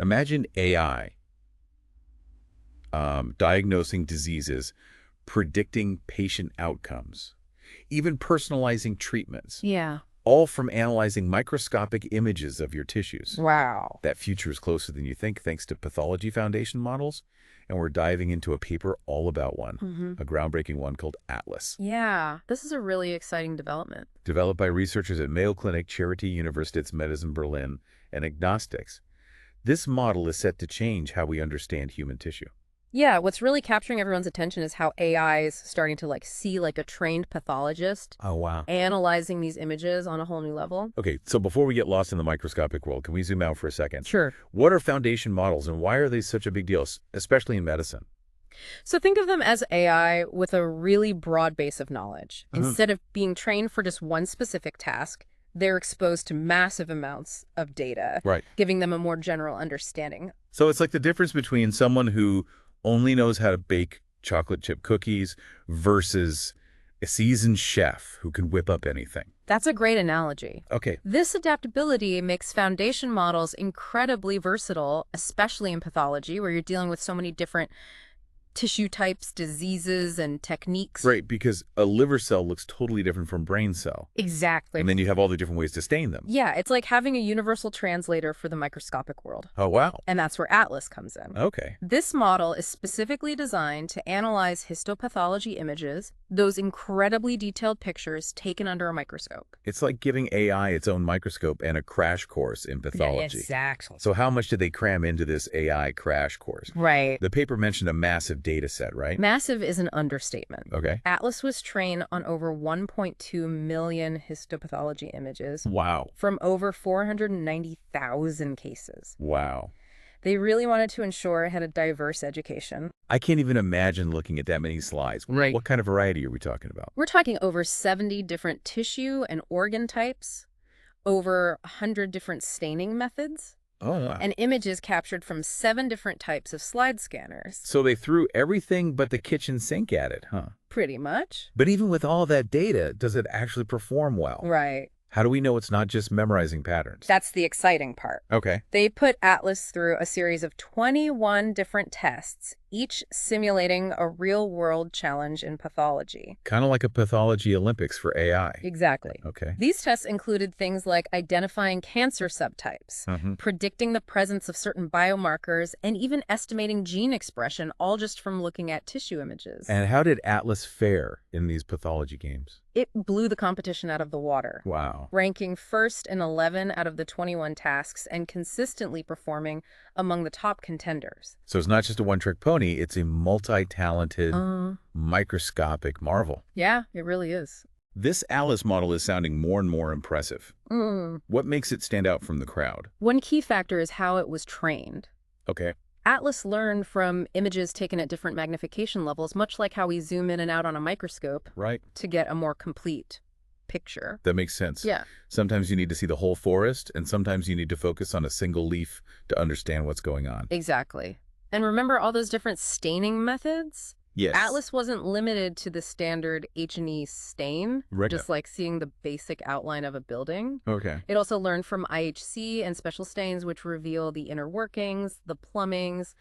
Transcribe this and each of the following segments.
Imagine AI diagnosing diseases, predicting patient outcomes, even personalizing treatments. Yeah. All from analyzing microscopic images of your tissues. Wow. That future is closer than you think thanks to Pathology Foundation models, and we're diving into a paper all about one, a groundbreaking one called Atlas. Yeah, this is a really exciting development. Developed by researchers at Mayo Clinic, Charité, Universitätsmedizin Berlin, and Agnostics, this model is set to change how we understand human tissue. Yeah, what's really capturing everyone's attention is how AI is starting to see like a trained pathologist Oh, wow. analyzing these images on a whole new level. Okay, so before we get lost in the microscopic world, can we zoom out for a second? Sure. What are foundation models and why are they such a big deal, especially in medicine? So think of them as AI with a really broad base of knowledge. Instead of being trained for just one specific task, they're exposed to massive amounts of data, Right. giving them a more general understanding. So it's like the difference between someone who only knows how to bake chocolate chip cookies versus a seasoned chef who can whip up anything. That's a great analogy. Okay. This adaptability makes foundation models incredibly versatile, especially in pathology, where you're dealing with so many different tissue types, diseases, and techniques. Right, because a liver cell looks totally different from brain cell. Exactly. And then you have all the different ways to stain them. Yeah, it's like having a universal translator for the microscopic world. Oh, wow. And that's where Atlas comes in. Okay. This model is specifically designed to analyze histopathology images, those incredibly detailed pictures taken under a microscope. It's like giving AI its own microscope and a crash course in pathology. Yeah, exactly. So how much did they cram into this AI crash course? Right. The paper mentioned a massive data set, right? Massive is an understatement. Okay. Atlas was trained on over 1.2 million histopathology images Wow. from over 490,000 cases. Wow. They really wanted to ensure it had a diverse education. I can't even imagine looking at that many slides. Right. What kind of variety are we talking about? We're talking over 70 different tissue and organ types, over 100 different staining methods, Oh, wow. and images captured from 7 different types of slide scanners. So they threw everything but the kitchen sink at it, huh? Pretty much. But even with all that data, does it actually perform well? Right. How do we know it's not just memorizing patterns? That's the exciting part. Okay. They put Atlas through a series of 21 different tests, each simulating a real-world challenge in pathology. Kind of like a pathology Olympics for AI. Exactly. Okay. These tests included things like identifying cancer subtypes, predicting the presence of certain biomarkers, and even estimating gene expression, all just from looking at tissue images. And how did Atlas fare in these pathology games? It blew the competition out of the water. Wow. Ranking first in 11 out of the 21 tasks and consistently performing among the top contenders. So it's not just a one-trick pony, it's a multi-talented, microscopic marvel. Yeah, it really is. This Atlas model is sounding more and more impressive. What makes it stand out from the crowd? One key factor is how it was trained. Okay. Atlas learned from images taken at different magnification levels, much like how we zoom in and out on a microscope Right. to get a more complete picture. That makes sense. Yeah. Sometimes you need to see the whole forest, and sometimes you need to focus on a single leaf to understand what's going on. Exactly. And remember all those different staining methods? Yes. Atlas wasn't limited to the standard H&E stain, Right. just like seeing the basic outline of a building. Okay. It also learned from IHC and special stains, which reveal the inner workings, the plumbings,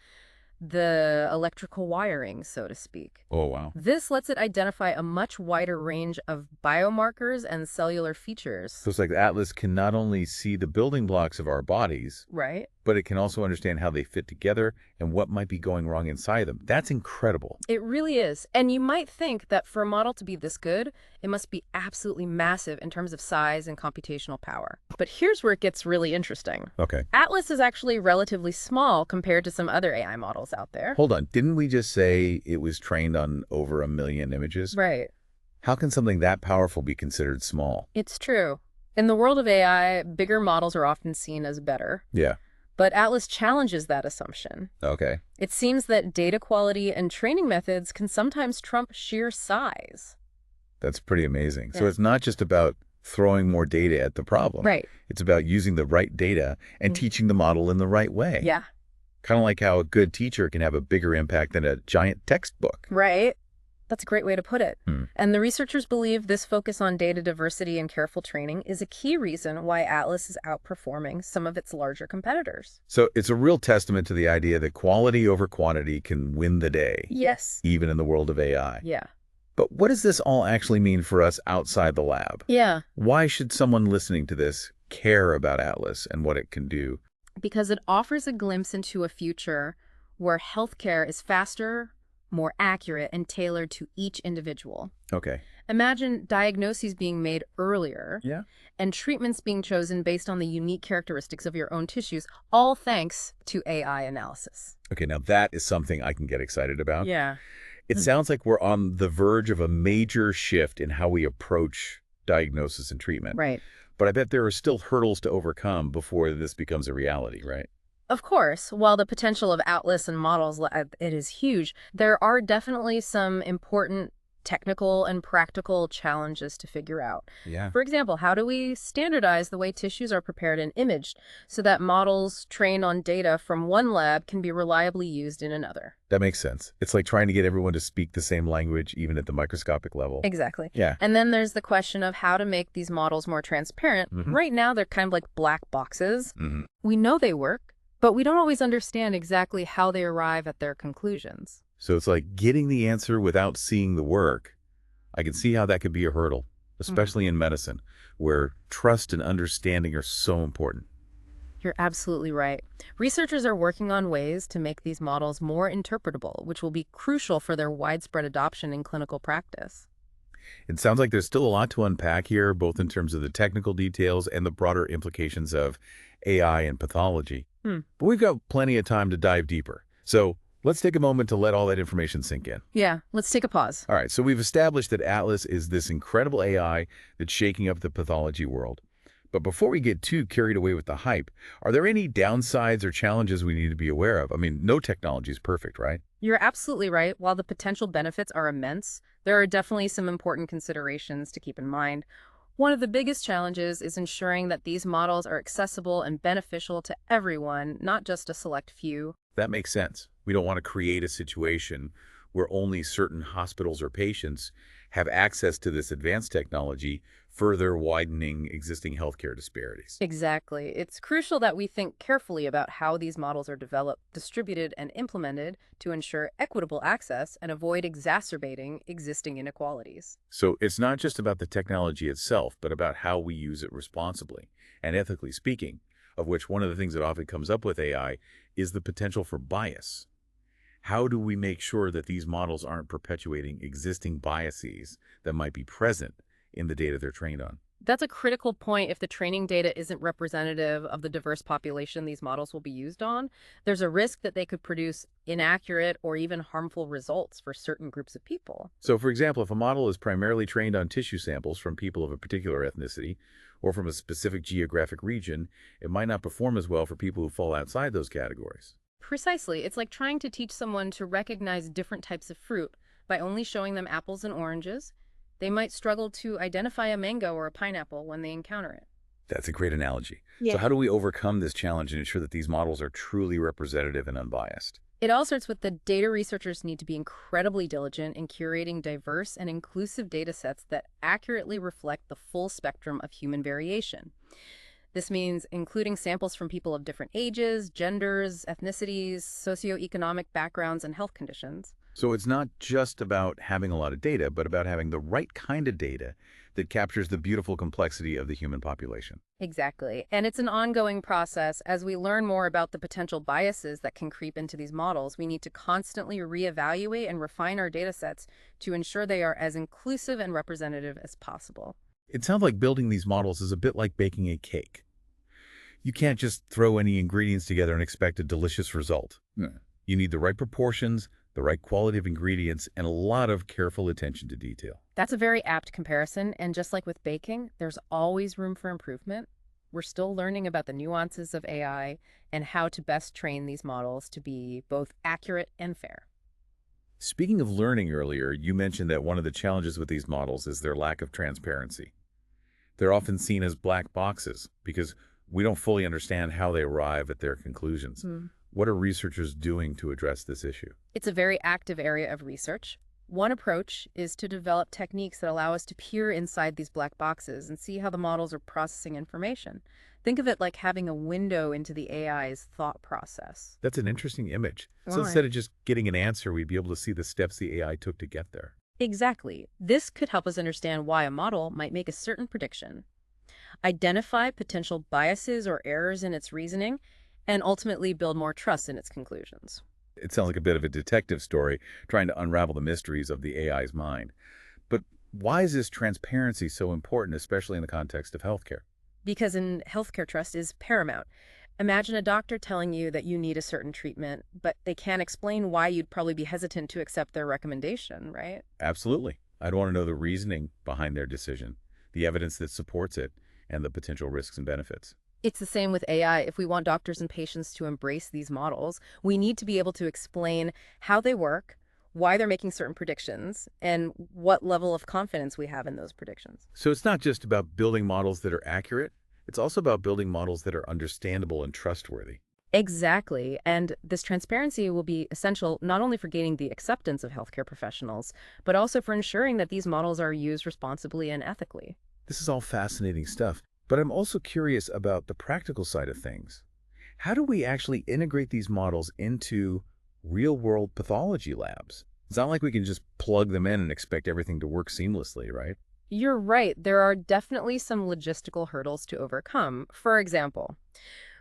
the electrical wiring, so to speak. Oh, wow. This lets it identify a much wider range of biomarkers and cellular features. So it's like Atlas can not only see the building blocks of our bodies, Right? but it can also understand how they fit together and what might be going wrong inside them. That's incredible. It really is. And you might think that for a model to be this good, it must be absolutely massive in terms of size and computational power. But here's where it gets really interesting. Okay. Atlas is actually relatively small compared to some other AI models out there. Hold on. Didn't we just say it was trained on over 1 million images? Right. How can something that powerful be considered small? It's true. In the world of AI, bigger models are often seen as better. Yeah. But Atlas challenges that assumption. Okay. It seems that data quality and training methods can sometimes trump sheer size. That's pretty amazing. Yeah. So it's not just about throwing more data at the problem. Right. It's about using the right data and teaching the model in the right way. Yeah. Kind of like how a good teacher can have a bigger impact than a giant textbook. Right. That's a great way to put it. Hmm. And the researchers believe this focus on data diversity and careful training is a key reason why Atlas is outperforming some of its larger competitors. So it's a real testament to the idea that quality over quantity can win the day, Yes. even in the world of AI. Yeah. But what does this all actually mean for us outside the lab? Yeah. Why should someone listening to this care about Atlas and what it can do? Because it offers a glimpse into a future where healthcare is faster, more accurate, and tailored to each individual. Okay. Imagine diagnoses being made earlier Yeah. and treatments being chosen based on the unique characteristics of your own tissues, all thanks to AI analysis. Okay, now that is something I can get excited about. Yeah. It sounds like we're on the verge of a major shift in how we approach diagnosis and treatment. Right. But I bet there are still hurdles to overcome before this becomes a reality, right? Of course, while the potential of Atlas and models, it is huge, there are definitely some important technical and practical challenges to figure out. Yeah. For example, how do we standardize the way tissues are prepared and imaged so that models trained on data from one lab can be reliably used in another? That makes sense. It's like trying to get everyone to speak the same language, even at the microscopic level. Exactly. Yeah. And then there's the question of how to make these models more transparent. Right now, they're kind of like black boxes. We know they work, but we don't always understand exactly how they arrive at their conclusions. So it's like getting the answer without seeing the work. I can see how that could be a hurdle, especially in medicine, where trust and understanding are so important. You're absolutely right. Researchers are working on ways to make these models more interpretable, which will be crucial for their widespread adoption in clinical practice. It sounds like there's still a lot to unpack here, both in terms of the technical details and the broader implications of AI and pathology. But we've got plenty of time to dive deeper. So let's take a moment to let all that information sink in. Yeah, let's take a pause. All right, so we've established that Atlas is this incredible AI that's shaking up the pathology world. But before we get too carried away with the hype, are there any downsides or challenges we need to be aware of? I mean, no technology is perfect, right? You're absolutely right. While the potential benefits are immense, there are definitely some important considerations to keep in mind. One of the biggest challenges is ensuring that these models are accessible and beneficial to everyone, not just a select few. That makes sense. We don't want to create a situation where only certain hospitals or patients have access to this advanced technology, further widening existing healthcare disparities. Exactly. It's crucial that we think carefully about how these models are developed, distributed, and implemented to ensure equitable access and avoid exacerbating existing inequalities. So it's not just about the technology itself, but about how we use it responsibly and ethically speaking, of which one of the things that often comes up with AI is the potential for bias. How do we make sure that these models aren't perpetuating existing biases that might be present in the data they're trained on? That's a critical point. If the training data isn't representative of the diverse population these models will be used on, there's a risk that they could produce inaccurate or even harmful results for certain groups of people. So, for example, if a model is primarily trained on tissue samples from people of a particular ethnicity or from a specific geographic region, it might not perform as well for people who fall outside those categories. Precisely. It's like trying to teach someone to recognize different types of fruit by only showing them apples and oranges. They might struggle to identify a mango or a pineapple when they encounter it. That's a great analogy. Yeah. So how do we overcome this challenge and ensure that these models are truly representative and unbiased? It all starts with the data researchers need to be incredibly diligent in curating diverse and inclusive data sets that accurately reflect the full spectrum of human variation. This means including samples from people of different ages, genders, ethnicities, socioeconomic backgrounds, and health conditions. So it's not just about having a lot of data, but about having the right kind of data that captures the beautiful complexity of the human population. Exactly. And it's an ongoing process. As we learn more about the potential biases that can creep into these models, we need to constantly reevaluate and refine our data sets to ensure they are as inclusive and representative as possible. It sounds like building these models is a bit like baking a cake. You can't just throw any ingredients together and expect a delicious result. You need the right proportions, the right quality of ingredients, and a lot of careful attention to detail. That's a very apt comparison, and just like with baking, there's always room for improvement. We're still learning about the nuances of AI and how to best train these models to be both accurate and fair. Speaking of learning earlier, you mentioned that one of the challenges with these models is their lack of transparency. They're often seen as black boxes because we don't fully understand how they arrive at their conclusions. What are researchers doing to address this issue? It's a very active area of research. One approach is to develop techniques that allow us to peer inside these black boxes and see how the models are processing information. Think of it like having a window into the AI's thought process. That's an interesting image. So Why? instead of just getting an answer, we'd be able to see the steps the AI took to get there. Exactly. This could help us understand why a model might make a certain prediction, identify potential biases or errors in its reasoning, and ultimately build more trust in its conclusions. It sounds like a bit of a detective story trying to unravel the mysteries of the AI's mind. But why is this transparency so important, especially in the context of healthcare? Because in healthcare, trust is paramount. Imagine a doctor telling you that you need a certain treatment, but they can't explain why you'd probably be hesitant to accept their recommendation, right? Absolutely. I'd want to know the reasoning behind their decision, the evidence that supports it, and the potential risks and benefits. It's the same with AI. If we want doctors and patients to embrace these models, we need to be able to explain how they work, why they're making certain predictions, and what level of confidence we have in those predictions. So it's not just about building models that are accurate, it's also about building models that are understandable and trustworthy. Exactly. And this transparency will be essential not only for gaining the acceptance of healthcare professionals, but also for ensuring that these models are used responsibly and ethically. This is all fascinating stuff, but I'm also curious about the practical side of things. How do we actually integrate these models into real-world pathology labs? It's not like we can just plug them in and expect everything to work seamlessly, right? You're right. There are definitely some logistical hurdles to overcome. For example,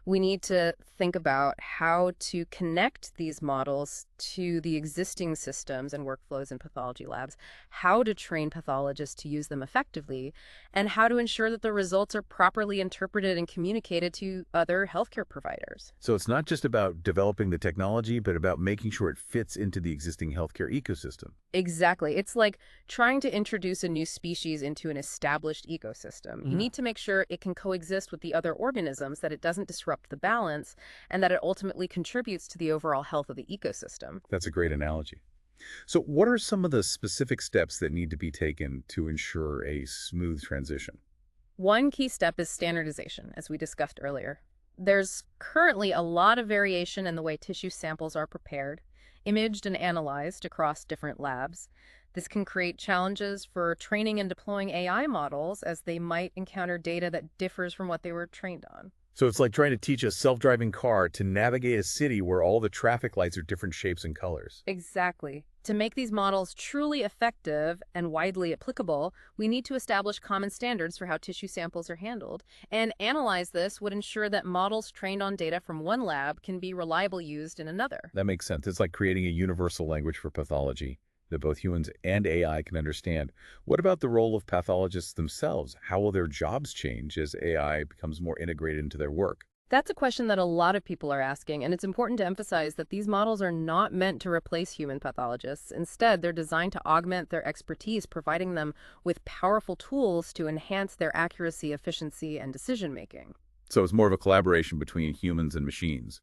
we need to think about how to connect these models to the existing systems and workflows in pathology labs, how to train pathologists to use them effectively, and how to ensure that the results are properly interpreted and communicated to other healthcare providers. So it's not just about developing the technology, but about making sure it fits into the existing healthcare ecosystem. Exactly. It's like trying to introduce a new species into an established ecosystem. You need to make sure it can coexist with the other organisms, that it doesn't disrupt the balance, and that it ultimately contributes to the overall health of the ecosystem. That's a great analogy. So what are some of the specific steps that need to be taken to ensure a smooth transition? One key step is standardization, as we discussed earlier. There's currently a lot of variation in the way tissue samples are prepared, imaged, and analyzed across different labs. This can create challenges for training and deploying AI models, as they might encounter data that differs from what they were trained on. So it's like trying to teach a self-driving car to navigate a city where all the traffic lights are different shapes and colors. Exactly. To make these models truly effective and widely applicable, we need to establish common standards for how tissue samples are handled, and analyze this would ensure that models trained on data from one lab can be reliably used in another. That makes sense. It's like creating a universal language for pathology that both humans and AI can understand. What about the role of pathologists themselves? How will their jobs change as AI becomes more integrated into their work? That's a question that a lot of people are asking, and it's important to emphasize that these models are not meant to replace human pathologists. Instead, they're designed to augment their expertise, providing them with powerful tools to enhance their accuracy, efficiency, and decision-making. So it's more of a collaboration between humans and machines,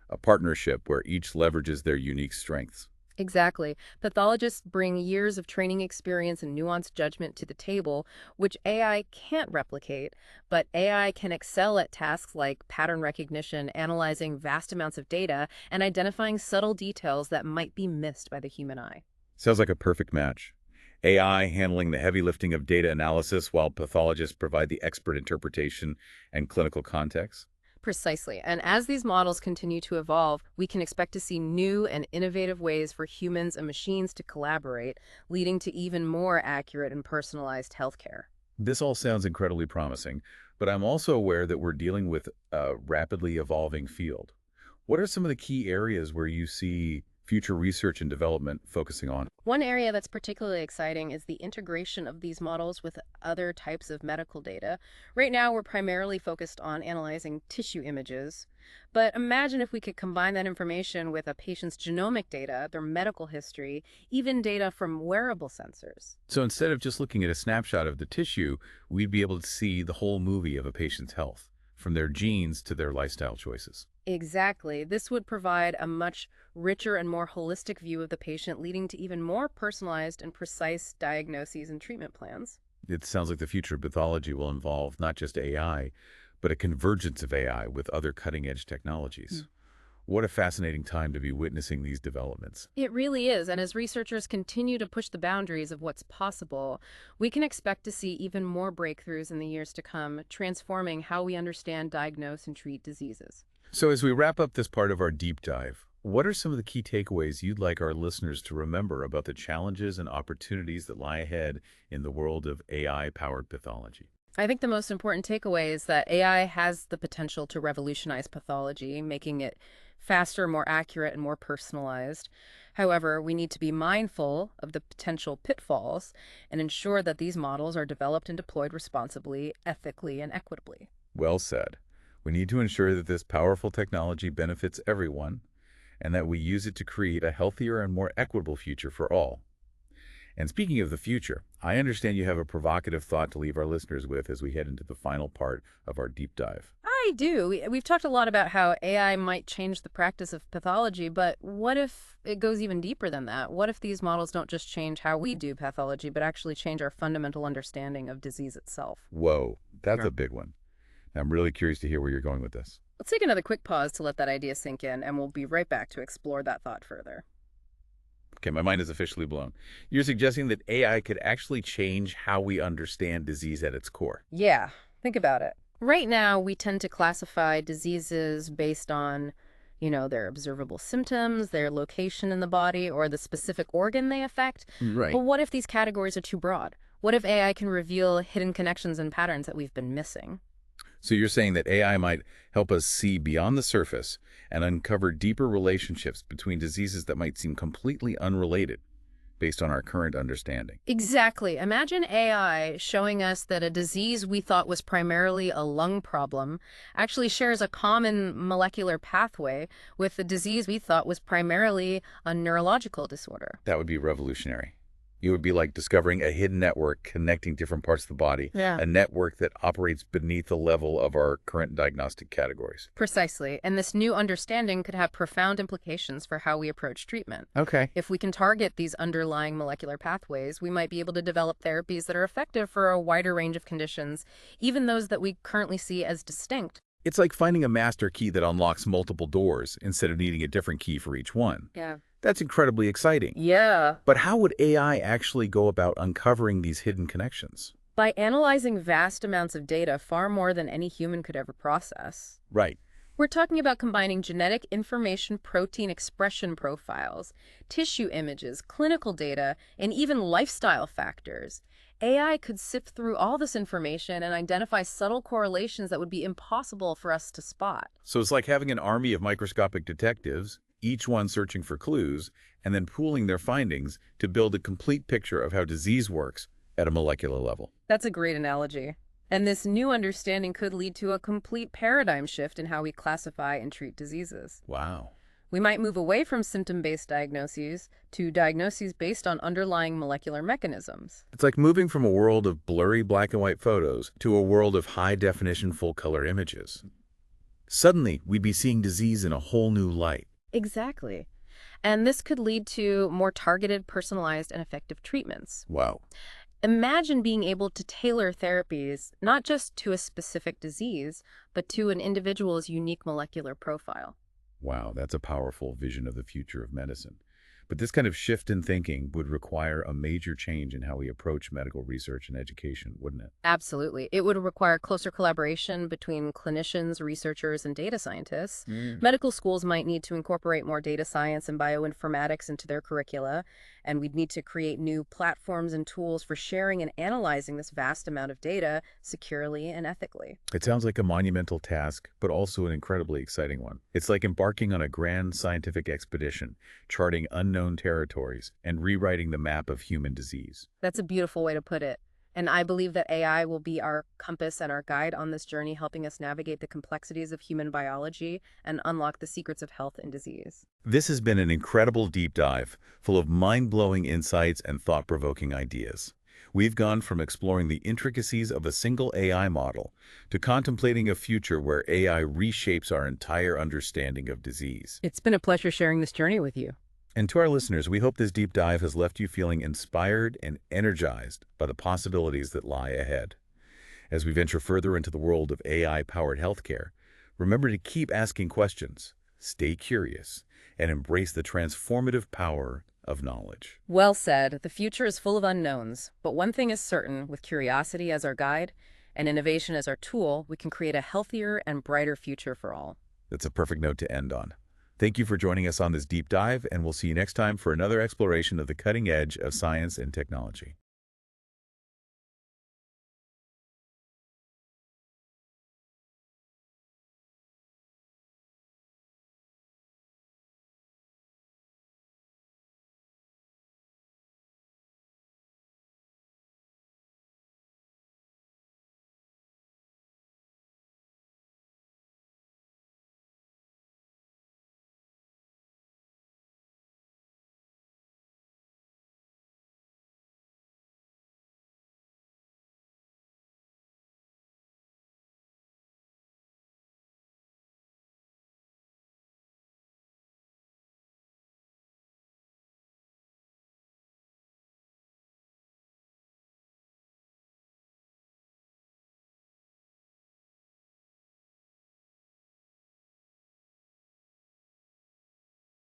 a partnership where each leverages their unique strengths. Exactly. Pathologists bring years of training experience and nuanced judgment to the table, which AI can't replicate, but AI can excel at tasks like pattern recognition, analyzing vast amounts of data, and identifying subtle details that might be missed by the human eye. Sounds like a perfect match. AI handling the heavy lifting of data analysis while pathologists provide the expert interpretation and clinical context. Precisely. And as these models continue to evolve, we can expect to see new and innovative ways for humans and machines to collaborate, leading to even more accurate and personalized healthcare. This all sounds incredibly promising, but I'm also aware that we're dealing with a rapidly evolving field. What are some of the key areas where you see future research and development focusing on? One area that's particularly exciting is the integration of these models with other types of medical data. Right now, we're primarily focused on analyzing tissue images, but imagine if we could combine that information with a patient's genomic data, their medical history, even data from wearable sensors. So instead of just looking at a snapshot of the tissue, we'd be able to see the whole movie of a patient's health, from their genes to their lifestyle choices. Exactly. This would provide a much richer and more holistic view of the patient, leading to even more personalized and precise diagnoses and treatment plans. It sounds like the future of pathology will involve not just AI, but a convergence of AI with other cutting-edge technologies. What a fascinating time to be witnessing these developments. It really is, and as researchers continue to push the boundaries of what's possible, we can expect to see even more breakthroughs in the years to come, transforming how we understand, diagnose, and treat diseases. So as we wrap up this part of our deep dive, what are some of the key takeaways you'd like our listeners to remember about the challenges and opportunities that lie ahead in the world of AI-powered pathology? I think the most important takeaway is that AI has the potential to revolutionize pathology, making it faster, more accurate, and more personalized. However, we need to be mindful of the potential pitfalls and ensure that these models are developed and deployed responsibly, ethically, and equitably. Well said. We need to ensure that this powerful technology benefits everyone and that we use it to create a healthier and more equitable future for all. And speaking of the future, I understand you have a provocative thought to leave our listeners with as we head into the final part of our deep dive. I do. We've talked a lot about how AI might change the practice of pathology, but what if it goes even deeper than that? What if these models don't just change how we do pathology, but actually change our fundamental understanding of disease itself? Whoa, that's Sure. a big one. I'm really curious to hear where you're going with this. Let's take another quick pause to let that idea sink in, and we'll be right back to explore that thought further. Okay, my mind is officially blown. You're suggesting that AI could actually change how we understand disease at its core. Yeah, think about it. Right now, we tend to classify diseases based on, their observable symptoms, their location in the body, or the specific organ they affect. Right. But what if these categories are too broad? What if AI can reveal hidden connections and patterns that we've been missing? So you're saying that AI might help us see beyond the surface and uncover deeper relationships between diseases that might seem completely unrelated based on our current understanding. Exactly. Imagine AI showing us that a disease we thought was primarily a lung problem actually shares a common molecular pathway with a disease we thought was primarily a neurological disorder. That would be revolutionary. It would be like discovering a hidden network connecting different parts of the body, Yeah. a network that operates beneath the level of our current diagnostic categories. Precisely. And this new understanding could have profound implications for how we approach treatment. Okay. If we can target these underlying molecular pathways, we might be able to develop therapies that are effective for a wider range of conditions, even those that we currently see as distinct. It's like finding a master key that unlocks multiple doors instead of needing a different key for each one. Yeah. That's incredibly exciting. Yeah. But how would AI actually go about uncovering these hidden connections? By analyzing vast amounts of data, far more than any human could ever process. Right. We're talking about combining genetic information, protein expression profiles, tissue images, clinical data, and even lifestyle factors. AI could sift through all this information and identify subtle correlations that would be impossible for us to spot. So it's like having an army of microscopic detectives, each one searching for clues, and then pooling their findings to build a complete picture of how disease works at a molecular level. That's a great analogy. And this new understanding could lead to a complete paradigm shift in how we classify and treat diseases. Wow. We might move away from symptom-based diagnoses to diagnoses based on underlying molecular mechanisms. It's like moving from a world of blurry black and white photos to a world of high-definition full-color images. Suddenly, we'd be seeing disease in a whole new light. Exactly. And this could lead to more targeted, personalized, and effective treatments. Wow. Imagine being able to tailor therapies not just to a specific disease, but to an individual's unique molecular profile. Wow, that's a powerful vision of the future of medicine. But this kind of shift in thinking would require a major change in how we approach medical research and education, wouldn't it? Absolutely. It would require closer collaboration between clinicians, researchers, and data scientists. Medical schools might need to incorporate more data science and bioinformatics into their curricula, and we'd need to create new platforms and tools for sharing and analyzing this vast amount of data securely and ethically. It sounds like a monumental task, but also an incredibly exciting one. It's like embarking on a grand scientific expedition, charting unknown territories and rewriting the map of human disease. That's a beautiful way to put it. And I believe that AI will be our compass and our guide on this journey, helping us navigate the complexities of human biology and unlock the secrets of health and disease. This has been an incredible deep dive, full of mind-blowing insights and thought-provoking ideas. We've gone from exploring the intricacies of a single AI model to contemplating a future where AI reshapes our entire understanding of disease. It's been a pleasure sharing this journey with you. And to our listeners, we hope this deep dive has left you feeling inspired and energized by the possibilities that lie ahead. As we venture further into the world of AI-powered healthcare, remember to keep asking questions, stay curious, and embrace the transformative power of knowledge. Well said. The future is full of unknowns, but one thing is certain: with curiosity as our guide and innovation as our tool, we can create a healthier and brighter future for all. That's a perfect note to end on. Thank you for joining us on this deep dive, and we'll see you next time for another exploration of the cutting edge of science and technology.